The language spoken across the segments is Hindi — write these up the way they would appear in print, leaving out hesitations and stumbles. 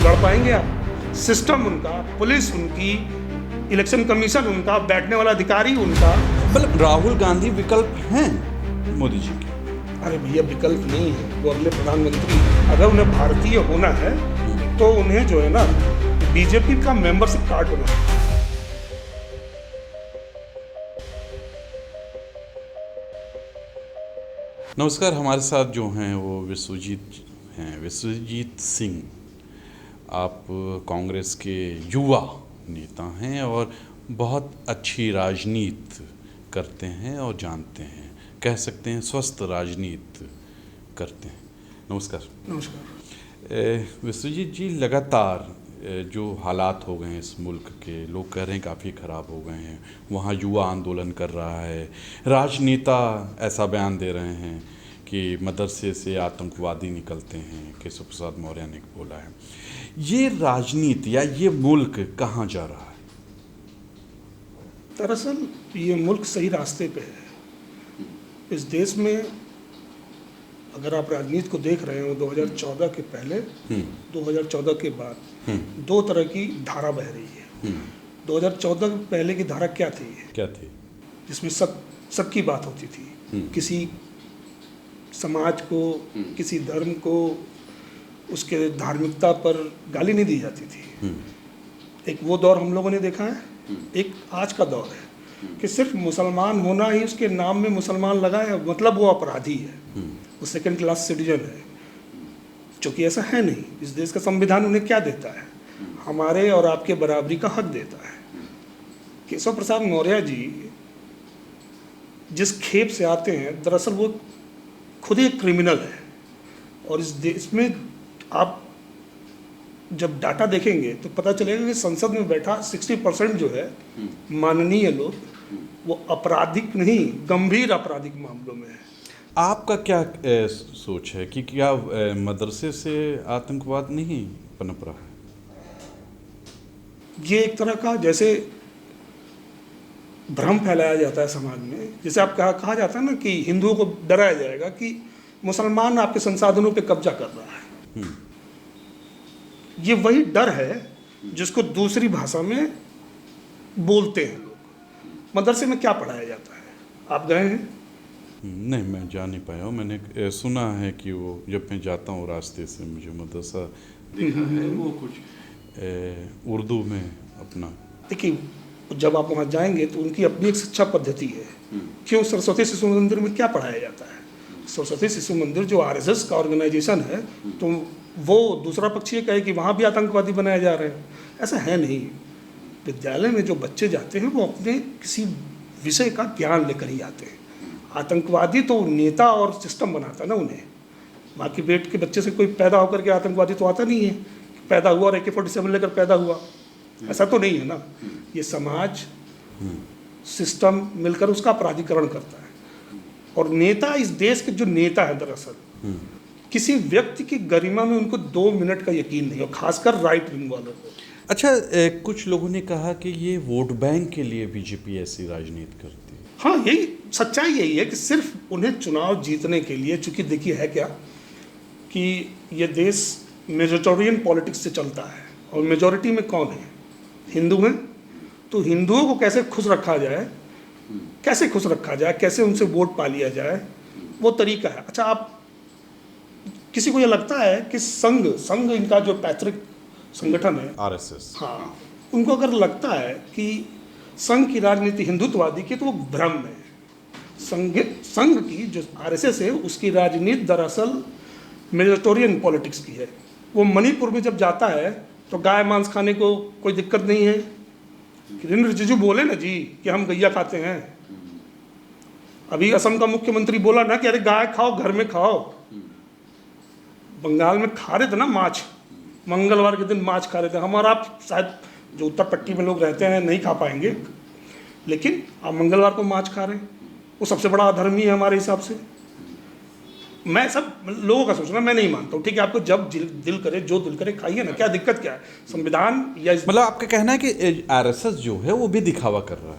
लड़ पाएंगे आप? सिस्टम उनका, पुलिस उनकी, इलेक्शन कमीशन उनका, बैठने वाला अधिकारी उनका। मतलब राहुल गांधी विकल्प हैं मोदी जी के? अरे भैया, विकल्प नहीं है, वो अगले प्रधानमंत्री हैं। अगर उन्हें भारतीय होना है तो उन्हें जो है ना बीजेपी का मेंबरशिप कार्ड बनाना। नमस्कार, हमारे साथ जो हैं वो विश्वजीत सिंह। आप कांग्रेस के युवा नेता हैं और बहुत अच्छी राजनीति करते हैं और जानते हैं, कह सकते हैं स्वस्थ राजनीति करते हैं। नमस्कार। नमस्कार। विश्वजीत जी, लगातार जो हालात हो गए हैं इस मुल्क के, लोग कह रहे हैं काफ़ी ख़राब हो गए हैं, वहाँ युवा आंदोलन कर रहा है, राजनेता ऐसा बयान दे रहे हैं कि मदरसे से आतंकवादी निकलते हैं, केशव प्रसाद मौर्य ने बोला है। ये राजनीति या ये मुल्क कहाँ जा रहा है? दरअसल ये मुल्क सही रास्ते पे है। इस देश में अगर आप राजनीति को देख रहे हो 2014 के पहले, 2014 के बाद दो तरह की धारा बह रही है। 2014 पहले की धारा क्या थी? जिसमें सबकी बात होती थी। किसी समाज को, किसी धर्म को, उसके धार्मिकता पर गाली नहीं दी जाती थी। एक वो दौर हम लोगों ने देखा है। एक आज का दौर है कि सिर्फ मुसलमान होना ही उसके नाम में मुसलमान लगा है, मतलब वो अपराधी है, वो सेकंड क्लास सिटीजन है। चूँकि ऐसा है नहीं। इस देश का संविधान उन्हें क्या देता है? हमारे और आपके बराबरी का हक देता है। केशव प्रसाद मौर्य जी जिस खेप से आते हैं, दरअसल वो खुद एक क्रिमिनल है। और इस देश में आप जब डाटा देखेंगे तो पता चलेगा कि संसद में बैठा 60% जो है माननीय लोग, वो आपराधिक नहीं, गंभीर आपराधिक मामलों में है। आपका क्या सोच है कि क्या मदरसे से आतंकवाद नहीं पनप रहा है? ये एक तरह का जैसे भ्रम फैलाया जाता है समाज में। जैसे आप कहा जाता है ना कि हिंदुओं को डराया जाएगा कि मुसलमान आपके संसाधनों पे कब्जा कर रहा है। ये वही डर है जिसको दूसरी भाषा में बोलते हैं लोग। मदरसे में क्या पढ़ाया जाता है? आप गए हैं? नहीं, मैं जा नहीं पाया हूँ। मैंने सुना है कि वो जब मैं जाता हूँ रास्ते से, मुझे मदरसा दिखा है, वो कुछ उर्दू में अपना। देखिए, जब आप वहाँ जाएंगे तो उनकी अपनी एक शिक्षा पद्धति है। क्यों? सरस्वती शिशु मंदिर में क्या पढ़ाया जाता है? सरस्वती शिशु मंदिर जो आरएसएस का ऑर्गेनाइजेशन है, तो वो दूसरा पक्ष ये कहे कि वहाँ भी आतंकवादी बनाए जा रहे हैं। ऐसा है नहीं। विद्यालय में जो बच्चे जाते हैं वो अपने किसी विषय का ज्ञान लेकर ही आते हैं। आतंकवादी तो नेता और सिस्टम बनाता है ना उन्हें। माँ की पेट के बच्चे से कोई पैदा होकर के आतंकवादी तो आता नहीं है। पैदा हुआ और AK-47 लेकर पैदा हुआ, ऐसा तो नहीं है ना। ये समाज, सिस्टम मिलकर उसका अपराधीकरण करता है। और नेता, इस देश के जो नेता है, दरअसल किसी व्यक्ति की गरिमा में उनको 2 मिनट का यकीन नहीं, और खासकर राइट विंग वालों को। अच्छा, कुछ लोगों ने कहा कि ये वोट बैंक के लिए बीजेपी ऐसी राजनीति करती है। हाँ, यही सच्चाई यही है कि सिर्फ उन्हें चुनाव जीतने के लिए, चूंकि देखिए है क्या कि ये देश मेजोरिटेरियन पॉलिटिक्स से चलता है, और मेजॉरिटी में कौन है? हिंदू हैं। तो हिंदुओं को कैसे खुश रखा जाए, कैसे उनसे वोट पा लिया जाए, वो तरीका है। अच्छा, आप किसी को ये लगता है कि संघ इनका जो पैतृक संगठन है आरएसएस, हाँ, उनको अगर लगता है कि संघ की राजनीति हिंदुत्ववादी की, तो वो भ्रम है। संघ की जो आरएसएस है, उसकी राजनीति दरअसल मेजोरिटेरियन पॉलिटिक्स की है। वो मणिपुर में जब जाता है तो गाय मांस खाने को कोई दिक्कत नहीं है। किरेन रिजिजू बोले ना जी कि हम गैया खाते हैं। अभी असम का मुख्यमंत्री बोला ना कि अरे गाय खाओ, घर में खाओ। बंगाल में खा रहे थे ना माछ, मंगलवार के दिन माछ खा रहे थे। हमारा आप शायद जो उत्तर पट्टी में लोग रहते हैं नहीं खा पाएंगे, लेकिन आप मंगलवार को माछ खा रहे हैं, वो सबसे बड़ा अधर्मी है हमारे हिसाब से। मैं सब लोगों का सोचना, मैं नहीं मानता हूँ। ठीक है, आपको जब दिल करे, जो दिल करे खाइए ना, क्या दिक्कत क्या है? संविधान या मतलब आपका कहना है कि आरएसएस जो है वो भी दिखावा कर रहा है?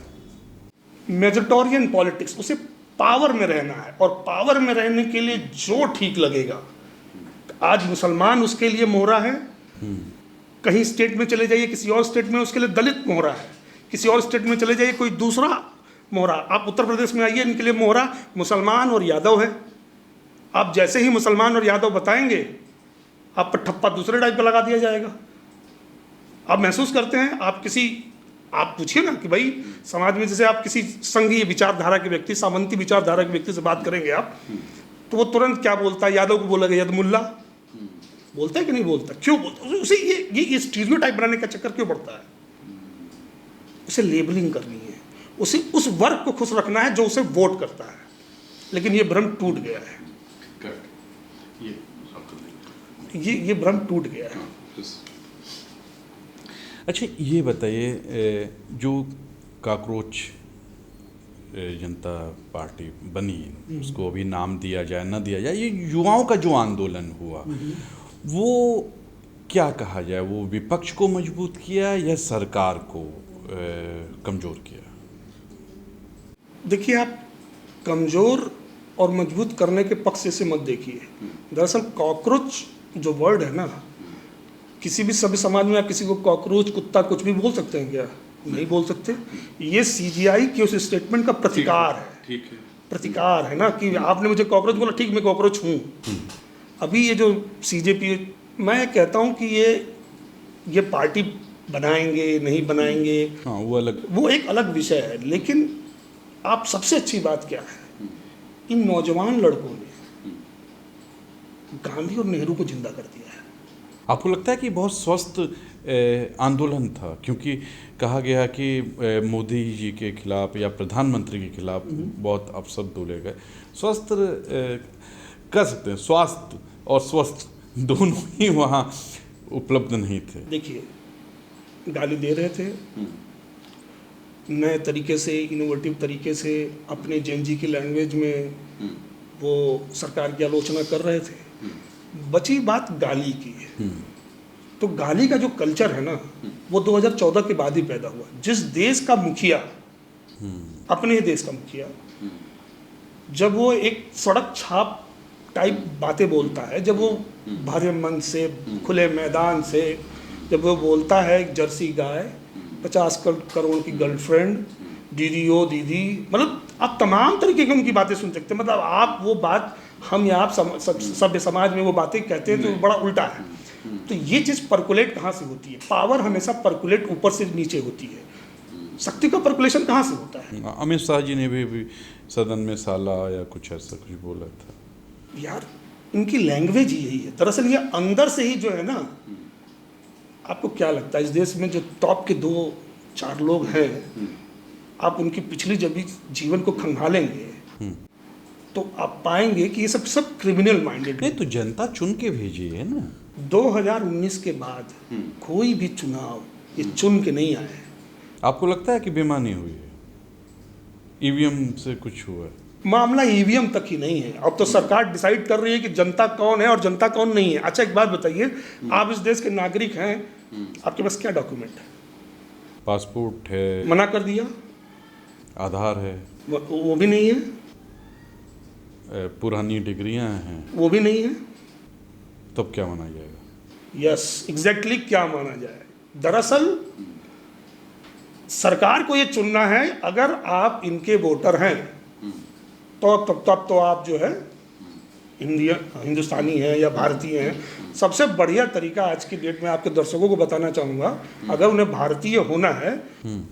मेजोरिटेरियन पॉलिटिक्स, उसे पावर में रहना है, और पावर में रहने के लिए जो ठीक लगेगा। आज मुसलमान उसके लिए मोहरा है, कहीं स्टेट में चले जाइए, किसी और स्टेट में उसके लिए दलित मोहरा है, किसी और स्टेट में चले जाइए कोई दूसरा मोहरा। आप उत्तर प्रदेश में आइए, इनके लिए मोहरा मुसलमान और यादव है। आप जैसे ही मुसलमान और यादव बताएंगे, आप पर ठप्पा दूसरे टाइप का लगा दिया जाएगा। आप महसूस करते हैं, आप पूछिए ना कि भाई समाज में जैसे आप किसी संघीय विचारधारा के व्यक्ति, सामंती विचारधारा के व्यक्ति से बात करेंगे आप, तो वो तुरंत क्या बोलता है? यादव को बोलेगा यदमुल्ला, बोलता है कि नहीं बोलता? क्यों बोलता? उसे ये स्टीरियोटाइप बनाने का चक्कर क्यों पड़ता है? उसे लेबलिंग करनी है, उसे उस वर्ग को खुश रखना है जो उसे वोट करता है। लेकिन ये भ्रम टूट गया है, ये भ्रम टूट गया है। अच्छा, ये बताइए, जो कॉकरोच जनता पार्टी बनी, उसको अभी नाम दिया जाए ना दिया जाए, ये युवाओं का जो आंदोलन हुआ, वो क्या कहा जाए, वो विपक्ष को मजबूत किया या सरकार को कमज़ोर किया? देखिए, आप कमज़ोर और मजबूत करने के पक्ष से मत देखिए। दरअसल कॉकरोच जो वर्ड है ना, किसी भी सभ्य समाज में आप किसी को कॉकरोच, कुत्ता, कुछ भी बोल सकते हैं क्या? नहीं बोल सकते। ये सीजीआई के उस स्टेटमेंट का प्रतिकार है। ठीक है, प्रतिकार है ना, कि आपने मुझे कॉकरोच बोला, ठीक, मैं कॉकरोच हूँ। अभी ये जो सीजेपी, मैं कहता हूँ कि ये पार्टी बनाएंगे नहीं बनाएंगे, हाँ, वो एक अलग विषय है। लेकिन आप सबसे अच्छी बात क्या है, इन नौजवान लड़कों ने गांधी और नेहरू को जिंदा कर दिया है। आपको लगता है कि बहुत स्वस्थ आंदोलन था? क्योंकि कहा गया कि मोदी जी के खिलाफ या प्रधानमंत्री के खिलाफ बहुत अपशब्द बोले गए। स्वस्थ कह सकते हैं, स्वास्थ्य और स्वस्थ दोनों ही वहाँ उपलब्ध नहीं थे। देखिए, गाली दे रहे थे, नए तरीके से, इनोवेटिव तरीके से, अपने जेनजी की लैंग्वेज में वो सरकार की आलोचना कर रहे थे। बची बात गाली की है, तो गाली का जो कल्चर है ना, वो 2014 के बाद ही पैदा हुआ। जिस देश का मुखिया, अपने ही देश का मुखिया, जब वो एक सड़क छाप टाइप बातें बोलता है, जब वो भरे मन से, खुले मैदान से जब वो बोलता है, जर्सी गाय, 50 करोड़ की गर्लफ्रेंड, दीदी ओ दीदी, मतलब आप तमाम तरीके की उनकी बातें सुन सकते हैं। मतलब आप वो बात, हम या आप सभ्य समाज में वो बातें कहते हैं तो बड़ा उल्टा है। तो ये चीज़ पर्कुलेट कहाँ से होती है? पावर हमेशा पर्कुलेट ऊपर से नीचे होती है। शक्ति का पर्कुलेशन कहाँ से होता है? अमित शाह जी ने भी सदन में साला या कुछ ऐसा कुछ बोला था। यार, इनकी लैंग्वेज ही यही है। दरअसल ये अंदर से ही जो है ना, आपको क्या लगता है इस देश में जो टॉप के 2-4 लोग हैं, आप उनकी पिछली जब भी जीवन को खंगालेंगे तो आप पाएंगे कि ये सब क्रिमिनल माइंडेड। नहीं तो जनता चुन के भेजी है ना। 2019 के बाद कोई भी चुनाव ये चुन के नहीं आए। आपको लगता है कि बेईमानी हुई है, ईवीएम से कुछ हुआ है? मामला ईवीएम तक ही नहीं है। अब तो सरकार डिसाइड कर रही है कि जनता कौन है और जनता कौन नहीं है। अच्छा, एक बात बताइए, आप इस देश के नागरिक हैं, आपके पास क्या डॉक्यूमेंट है? पासपोर्ट है, मना कर दिया। आधार है, वो भी नहीं है। पुरानी डिग्रियां हैं, वो भी नहीं है। तब क्या माना जाएगा? यस, एग्जैक्टली, क्या माना जाए? दरअसल सरकार को ये चुनना है, अगर आप इनके वोटर हैं तो तब तो आप जो है हिंदुस्तानी हैं या भारतीय हैं। सबसे बढ़िया तरीका आज की डेट में आपके दर्शकों को बताना चाहूँगा, अगर उन्हें भारतीय होना है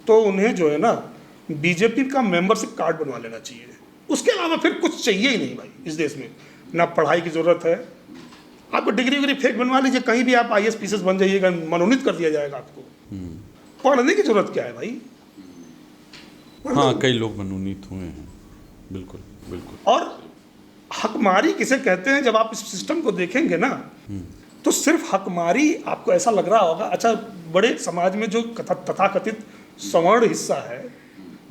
तो उन्हें जो है ना बीजेपी का मेंबरशिप कार्ड बनवा लेना चाहिए। उसके अलावा फिर कुछ चाहिए ही नहीं भाई इस देश में। ना पढ़ाई की ज़रूरत है, आपको डिग्री विग्री फेक बनवा लीजिए, कहीं भी आप IAS PCS बन जाइएगा, मनोनीत कर दिया जाएगा आपको। पढ़ने की ज़रूरत क्या है भाई? हाँ, कई लोग मनोनीत हुए हैं, बिल्कुल बिल्कुल। और हकमारी किसे कहते हैं? जब आप इस सिस्टम को देखेंगे ना, तो सिर्फ हकमारी आपको ऐसा लग रहा होगा। अच्छा, बड़े समाज में जो तथाकथित सवर्ण हिस्सा है,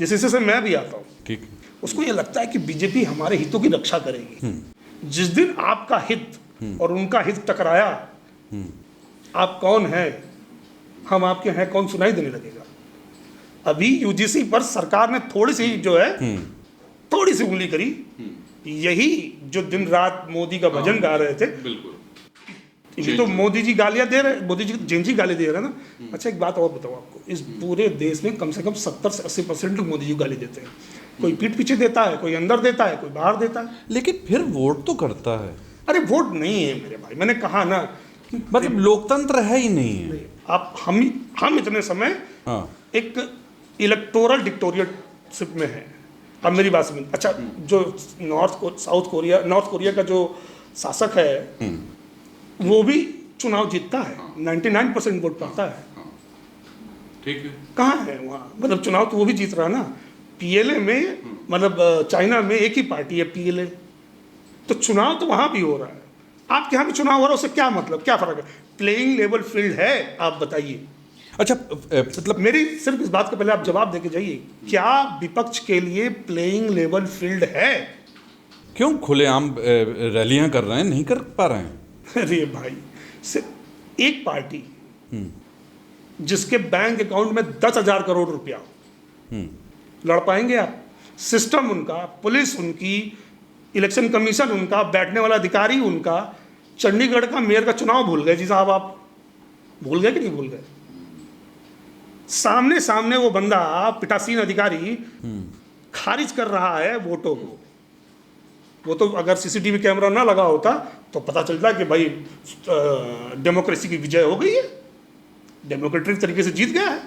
जिस हिस्से से मैं भी आता हूँ, ठीक है, उसको ये लगता है कि बीजेपी हमारे हितों की रक्षा करेगी। जिस दिन आपका हित और उनका हित टकराया, आप कौन हैं, हम आपके हैं कौन, सुनाई देने लगेगा। अभी UGC पर सरकार ने थोड़ी सी जो है थोड़ी सी उंगली करी। यही जो दिन रात मोदी का भजन गा रहे थे, ये तो मोदी जी गालियां दे रहे, मोदी जी जिन जी गाली दे रहे हैं ना। अच्छा एक बात और बताओ आपको, इस पूरे देश में कम से कम 70 से 80% लोग मोदी जी को गाली देते हैं। कोई पीठ पीछे देता है, कोई अंदर देता है, कोई बाहर देता है। लेकिन फिर वोट तो करता है। अरे वोट नहीं है मेरे भाई, मैंने कहा ना कि मतलब लोकतंत्र है ही नहीं है। आप हम इतने समय हाँ एक इलेक्टोरल डिक्टेटरशिप में है। अब मेरी बात समझ। अच्छा जो नॉर्थ कोरिया का जो शासक है वो भी चुनाव जीतता है, 99% वोट पाता है। ठीक है। कहाँ है वहाँ, मतलब चुनाव तो वो भी जीत रहा है ना। पीएलए में मतलब चाइना में एक ही पार्टी है पीएलए, तो चुनाव तो वहाँ भी हो रहा है। आपके यहाँ भी चुनाव हो रहा है, उससे क्या मतलब, क्या फर्क है? प्लेइंग लेवल फील्ड है, आप बताइए। अच्छा मतलब मेरी सिर्फ इस बात का पहले आप जवाब देके जाइए, क्या विपक्ष के लिए प्लेइंग लेवल फील्ड है? क्यों खुलेआम रैलियां कर रहे हैं, नहीं कर पा रहे हैं? अरे भाई, सिर्फ एक पार्टी जिसके बैंक अकाउंट में 10,000 करोड़ रुपया लड़ पाएंगे आप? सिस्टम उनका, पुलिस उनकी, इलेक्शन कमीशन उनका, बैठने वाला अधिकारी उनका। चंडीगढ़ का मेयर का चुनाव भूल गए जी साहब, आप भूल गए कि नहीं भूल गए? सामने सामने वो बंदा पीठासीन अधिकारी खारिज कर रहा है वोटों को। वो तो अगर सीसीटीवी कैमरा ना लगा होता तो पता चलता कि भाई डेमोक्रेसी की विजय हो गई है, डेमोक्रेटिक तरीके से जीत गया है।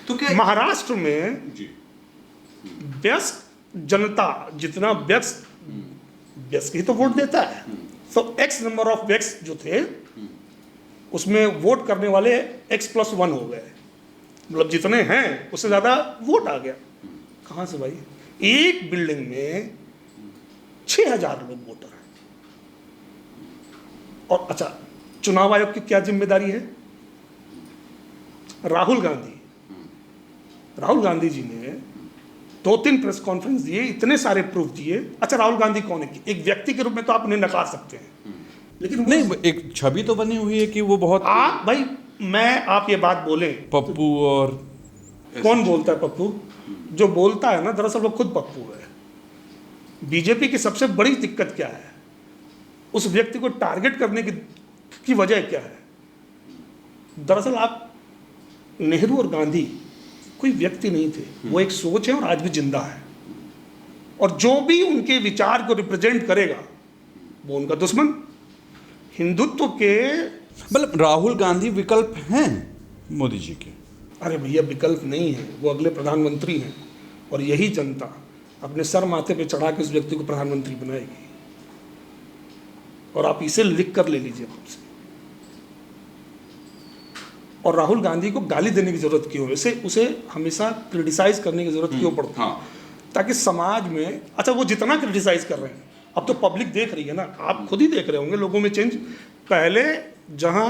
तो क्या महाराष्ट्र में व्यस्त जनता जितना व्यस्त ही तो वोट देता है, तो एक्स नंबर ऑफ व्यस्त जो थे उसमें वोट करने वाले x+1 हो गए, मतलब जितने हैं उससे ज़्यादा वोट आ गया। कहाँ से भाई? एक बिल्डिंग में 6,000 लोग वोटर हैं। और अच्छा, चुनाव आयोग की क्या जिम्मेदारी है? राहुल गांधी जी ने 2-3 प्रेस कॉन्फ्रेंस दिए, इतने सारे प्रूफ दिए। अच्छा राहुल गांधी कौन है? एक व्यक्ति के रूप में तो आप उन्हें नकार सकते हैं, लेकिन नहीं, एक छवि तो बनी हुई है कि वो बहुत आप भाई, आप ये बात बोलें, पप्पू और कौन बोलता है पप्पू? जो बोलता है ना, दरअसल वो खुद पप्पू है। बीजेपी की सबसे बड़ी दिक्कत क्या है? उस व्यक्ति को टारगेट करने की वजह क्या है? दरअसल आप, नेहरू और गांधी कोई व्यक्ति नहीं थे, वो एक सोच है और आज भी जिंदा है। और जो भी उनके विचार को रिप्रेजेंट करेगा वो उनका दुश्मन। हिंदुत्व के मतलब राहुल गांधी विकल्प हैं मोदी जी के? अरे भैया विकल्प नहीं है, वो अगले प्रधानमंत्री हैं और यही जनता अपने सर माथे पे चढ़ा के उस व्यक्ति को प्रधानमंत्री बनाएगी। और आप इसे लिख कर ले लीजिए आपसे। और राहुल गांधी को गाली देने की जरूरत क्यों है? उसे हमेशा क्रिटिसाइज करने की जरूरत क्यों पड़ती है? ताकि समाज में, अच्छा वो जितना क्रिटिसाइज कर रहे हैं, अब तो पब्लिक देख रही है ना, आप खुद ही देख रहे होंगे लोगों में चेंज। पहले जहां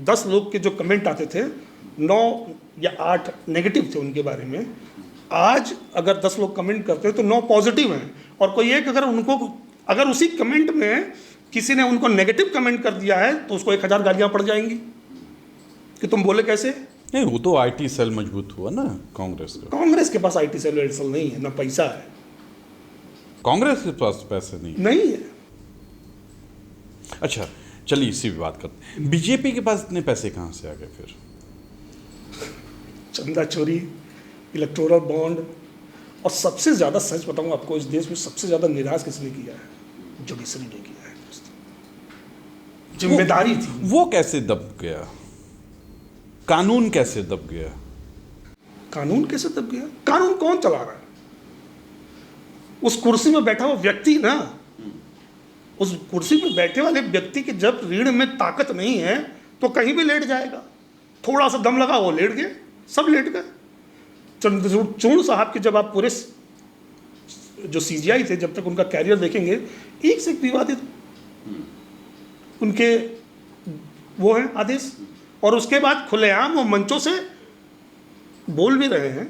10 लोग के जो कमेंट आते थे, 9 या 8 नेगेटिव थे उनके बारे में, आज अगर 10 लोग कमेंट करते हैं तो 9 पॉजिटिव हैं। और कोई एक अगर उसी कमेंट में किसी ने उनको नेगेटिव कमेंट कर दिया है तो उसको 1000 गालियां पड़ जाएंगी कि तुम बोले कैसे। नहीं, वो तो आईटी सेल मजबूत हुआ ना कांग्रेस का। कांग्रेस के पास आईटी सेल नहीं है, ना पैसा है। कांग्रेस के पास पैसे नहीं है। अच्छा चलिए इसी भी बात करते हैं। बीजेपी के पास इतने पैसे कहाँ से आ गए फिर? चंदा चोरी, इलेक्टोरल बॉन्ड, और सबसे ज़्यादा सच बताऊँ आपको, इस देश में सबसे ज़्यादा निराश किसने किया है? जुडिशरी ने किया है। जिम्मेदारी थी। वो कैसे दब गया? कानून कैसे दब गया? कानून कैसे दब गया? कानून कौन चला रहा है? उस कुर्सी में बैठा हुआ व्यक्ति ना, उस कुर्सी पर बैठे वाले व्यक्ति की जब रीढ़ में ताकत नहीं है तो कहीं भी लेट जाएगा। थोड़ा सा दम लगा, वो लेट गए, सब लेट गए। चंद्रचूड़ साहब के जब आप पूरे जो सीजीआई थे, जब तक उनका कैरियर देखेंगे, एक से एक विवादित उनके वो हैं आदेश। और उसके बाद खुलेआम वो मंचों से बोल भी रहे हैं।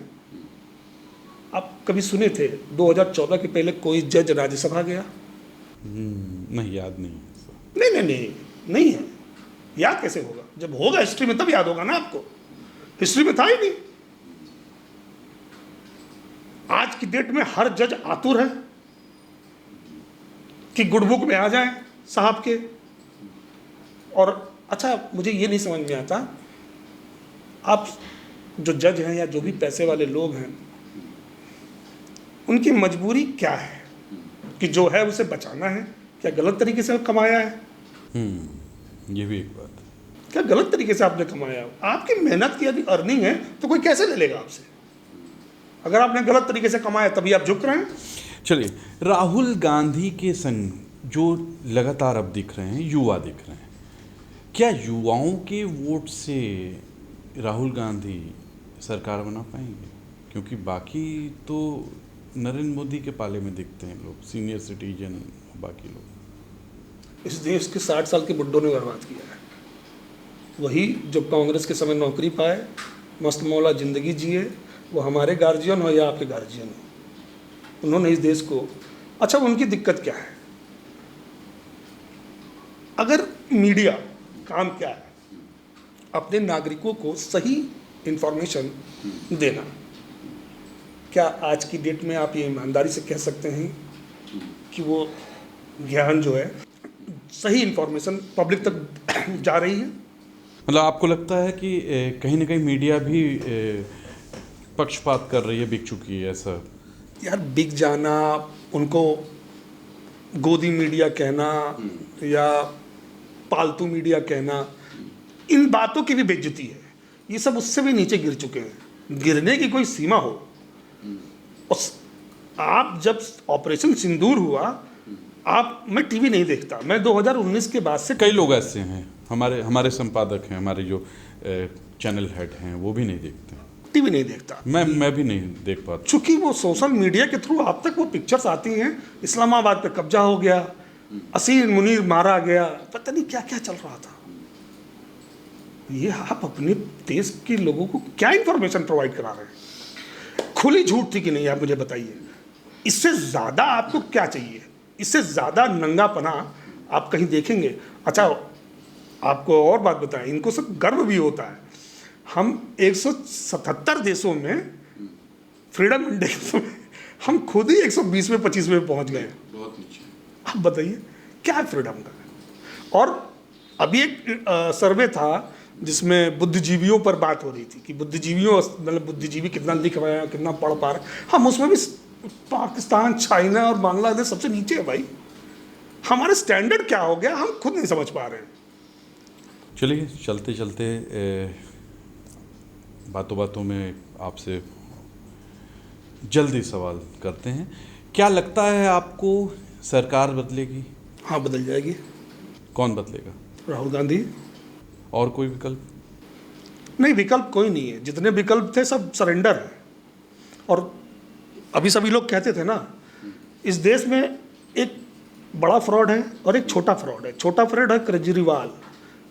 आप कभी सुने थे 2014 के पहले कोई जज राज्यसभा गया? नहीं, याद नहीं। नहीं है। याद कैसे होगा? जब होगा हिस्ट्री में तब याद होगा ना आपको। हिस्ट्री में था ही नहीं। आज की डेट में हर जज आतुर है कि गुड बुक में आ जाए साहब के। और अच्छा, मुझे ये नहीं समझ में आता, आप जो जज हैं या जो भी पैसे वाले लोग हैं, उनकी मजबूरी क्या है कि जो है उसे बचाना है? क्या गलत तरीके से कमाया है? ये भी एक बात है। क्या गलत तरीके से आपने कमाया? आपकी मेहनत की यदि अर्निंग है तो कोई कैसे ले लेगा आपसे? अगर आपने गलत तरीके से कमाया तभी आप झुक रहे हैं। चलिए, राहुल गांधी के संग जो लगातार अब दिख रहे हैं, युवा दिख रहे हैं, क्या युवाओं के वोट से राहुल गांधी सरकार बना पाएंगे? क्योंकि बाकी तो नरेंद्र मोदी के पाले में दिखते हैं लोग, सीनियर सिटीजन, बाकी लोग। इस देश के 60 साल के बुड्ढों ने बर्बाद किया है। वही जो कांग्रेस के समय नौकरी पाए, मस्त मौला ज़िंदगी जिए, वो हमारे गार्जियन हो या आपके गार्जियन हो, उन्होंने इस देश को, अच्छा उनकी दिक्कत क्या है? अगर मीडिया काम क्या है, अपने नागरिकों को सही इंफॉर्मेशन देना। क्या आज की डेट में आप ये ईमानदारी से कह सकते हैं कि वो ज्ञान जो है, सही इंफॉर्मेशन पब्लिक तक जा रही है? मतलब आपको लगता है कि कहीं ना कहीं मीडिया भी पक्षपात कर रही है, बिक चुकी है ऐसा? यार, बिक जाना, उनको गोदी मीडिया कहना या पालतू मीडिया कहना, इन बातों की भी बेइज्जती है। ये सब उससे भी नीचे गिर चुके हैं। गिरने की कोई सीमा हो। आप जब ऑपरेशन सिंदूर हुआ, मैं टीवी नहीं देखता, मैं 2019 के बाद से। कई लोग ऐसे हैं, हमारे संपादक हैं, हमारे जो चैनल हेड हैं, वो भी नहीं देखते, टीवी नहीं देखता। मैं भी नहीं देख पाता, चूंकि वो सोशल मीडिया के थ्रू आप तक वो पिक्चर्स आती हैं, इस्लामाबाद पे कब्जा हो गया, असीर मुनीर मारा गया, पता नहीं क्या क्या चल रहा था। ये आप अपने देश के लोगों को क्या इंफॉर्मेशन प्रोवाइड करा रहे हैं? खुली झूठ थी कि नहीं, आप मुझे बताइए। इससे ज़्यादा आपको क्या चाहिए? इससे ज़्यादा नंगापना आप कहीं देखेंगे? अच्छा, आपको और बात बताएं, इनको सब गर्व भी होता है। हम 177 देशों में फ्रीडम इंडेक्स में हम खुद ही 120वें 25वें पहुंच गए। बहुत नीचे। आप बताइए क्या है फ्रीडम का? और अभी एक सर्वे था जिसमें बुद्धिजीवियों पर बात हो रही थी कि मतलब बुद्धिजीवी कितना लिख रहे हैं, कितना पढ़ पा रहे हैं। हम उसमें भी पाकिस्तान, चाइना और बांग्लादेश सबसे नीचे है भाई। हमारे स्टैंडर्ड क्या हो गया, हम खुद नहीं समझ पा रहे हैं। चलिए, चलते चलते बातों बातों में आपसे जल्दी सवाल करते हैं। क्या लगता है आपको, सरकार बदलेगी? हाँ, बदल जाएगी। कौन बदलेगा? राहुल गांधी। और कोई विकल्प? नहीं, विकल्प कोई नहीं है। जितने विकल्प थे सब सरेंडर है। और अभी सभी लोग कहते थे ना, इस देश में एक बड़ा फ्रॉड है और एक छोटा फ्रॉड है। छोटा फ्रॉड है केजरीवाल।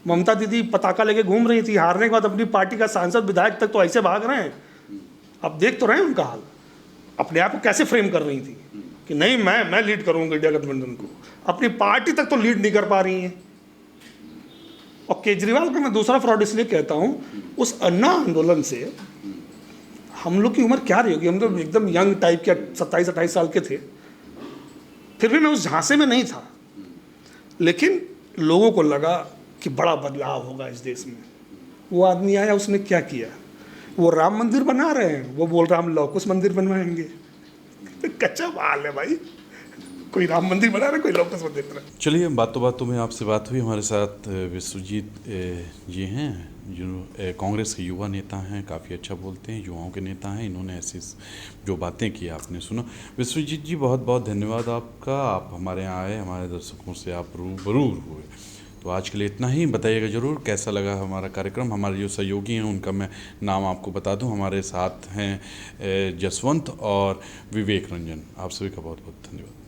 ममता दीदी पताका लेके घूम रही थी, हारने के बाद अपनी पार्टी का सांसद विधायक तक तो ऐसे भाग रहे हैं। अब देख तो रहे हैं उनका हाल, अपने आप को कैसे फ्रेम कर रही थी कि नहीं, मैं लीड करूंगा इंडिया गठबंधन को। अपनी पार्टी तक तो लीड नहीं कर पा रही हैं। और केजरीवाल का मैं दूसरा फ्रॉड इसलिए कहता हूँ, उस अन्ना आंदोलन से हम लोग की उम्र क्या रही होगी? हम तो एकदम यंग टाइप के 27-28 साल के थे। फिर भी मैं उस झांसे में नहीं था, लेकिन लोगों को लगा कि बड़ा बदलाव होगा इस देश में। वो आदमी आया, उसने क्या किया? वो राम मंदिर बना रहे हैं, वो बोल रहा हम लौकुश मंदिर बनवाएंगे। कच्चा माल है भाई। कोई राम मंदिर बना रहा है, कोई लौकुश मंदिर बना रहा है। चलिए, बातों बातों में आपसे बात हुई। हमारे साथ विश्वजीत जी हैं, जो कांग्रेस के युवा नेता हैं, काफ़ी अच्छा बोलते हैं, युवाओं के नेता हैं। इन्होंने ऐसी जो बातें की आपने सुना। विश्वजीत जी, बहुत बहुत धन्यवाद आपका। आप हमारे यहाँ आए, हमारे दर्शकों से आप रूबरू हुए। तो आज के लिए इतना ही। बताइएगा ज़रूर कैसा लगा हमारा कार्यक्रम। हमारे जो सहयोगी हैं उनका मैं नाम आपको बता दूं। हमारे साथ हैं जसवंत और विवेक रंजन। आप सभी का बहुत बहुत धन्यवाद।